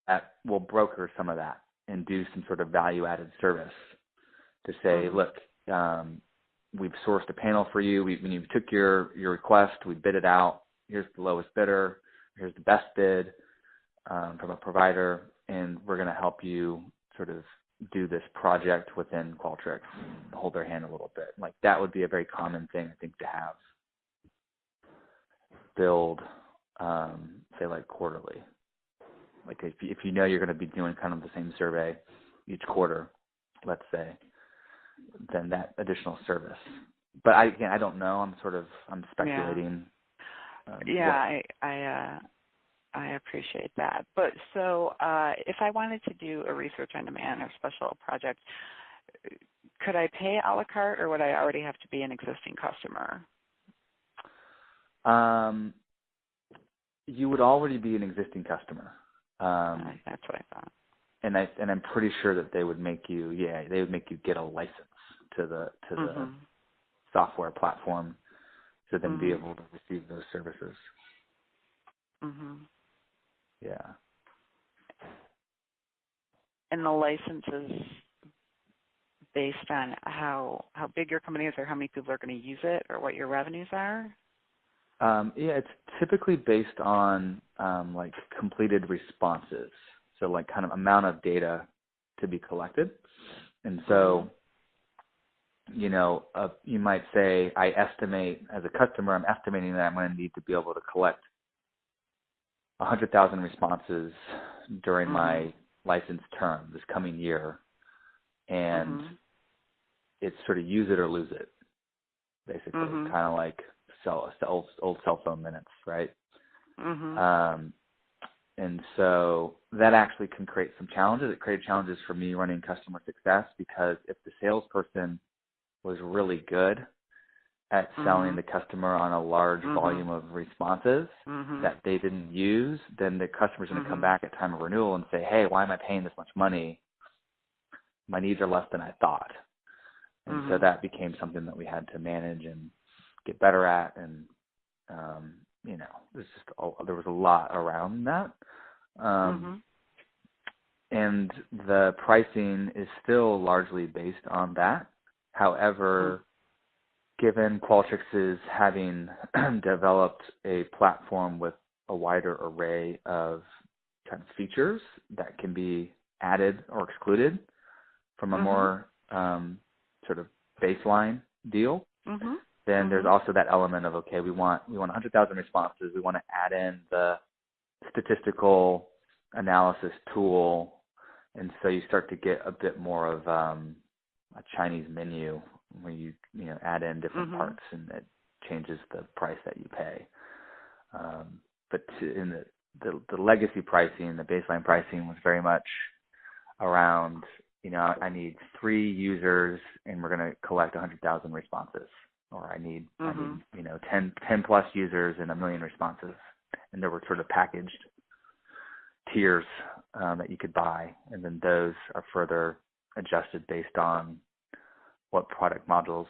that will broker some of that and do some sort of value-added service to say, look, we've sourced a panel for you. When you took your request, we bid it out. Here's the lowest bidder. Here's the best bid from a provider, and we're going to help you sort of do this project within Qualtrics, hold their hand a little bit. Like that would be a very common thing, I think, to have build, say like quarterly. Like if you know you're going to be doing kind of the same survey each quarter, let's say, then that additional service. But I don't know. I'm speculating. I appreciate that. But so if I wanted to do a research on demand or special project, could I pay a la carte, or would I already have to be an existing customer? You would already be an existing customer. That's what I thought. And I'm pretty sure that they would make you get a license to the software platform to then be able to receive those services. Yeah. And the license is based on how big your company is, or how many people are going to use it, or what your revenues are? It's typically based on like completed responses. So like kind of amount of data to be collected. And so, you might say, I estimate as a customer, I'm estimating that I'm going to need to be able to collect 100,000 responses during my license term this coming year. And it's sort of use it or lose it, basically. Kind of like old cell phone minutes, right? And so that actually can create some challenges. It created challenges for me running customer success, because if the salesperson was really good at selling the customer on a large volume of responses that they didn't use, then the customer's going to come back at time of renewal and say, hey, why am I paying this much money? My needs are less than I thought. And so that became something that we had to manage and get better at. And, there was a lot around that. And the pricing is still largely based on that. However, given Qualtrics is having developed a platform with a wider array of kind of features that can be added or excluded from a more sort of baseline deal, then there's also that element of, okay, we want 100,000 responses. We want to add in the statistical analysis tool. And so you start to get a bit more of a Chinese menu where you add in different parts, and it changes the price that you pay. But in the legacy pricing, the baseline pricing was very much around, I need 3 users and we're going to collect 100,000 responses, or I need 10 plus users and 1 million responses. And there were sort of packaged tiers that you could buy, and then those are further adjusted based on what product modules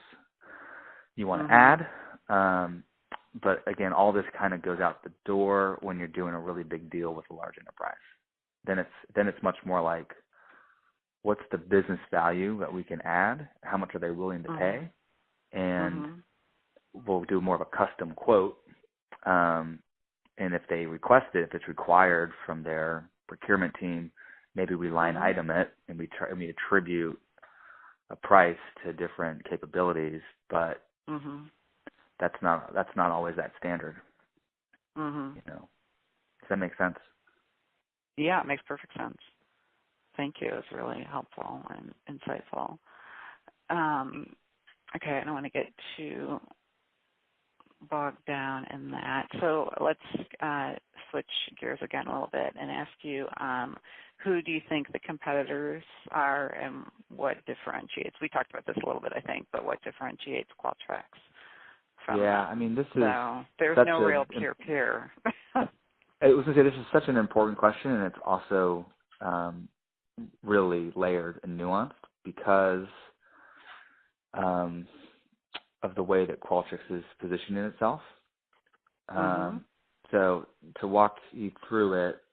you want to add. But again, all this kind of goes out the door when you're doing a really big deal with a large enterprise. Then it's much more like, what's the business value that we can add? How much are they willing to pay? And we'll do more of a custom quote. And if they request it, if it's required from their procurement team, maybe we line item it and we attribute a price to different capabilities, but that's not always that standard. Does that make sense? Yeah, it makes perfect sense. Thank you. It's really helpful and insightful. Okay, I don't want to get too bogged down in that. So let's switch gears again a little bit and ask you, who do you think the competitors are and what differentiates? We talked about this a little bit, I think, but what differentiates Qualtrics from this is there's no real peer-peer. I was going to say, this is such an important question, and it's also really layered and nuanced because of the way that Qualtrics is positioning itself. So to walk you through it,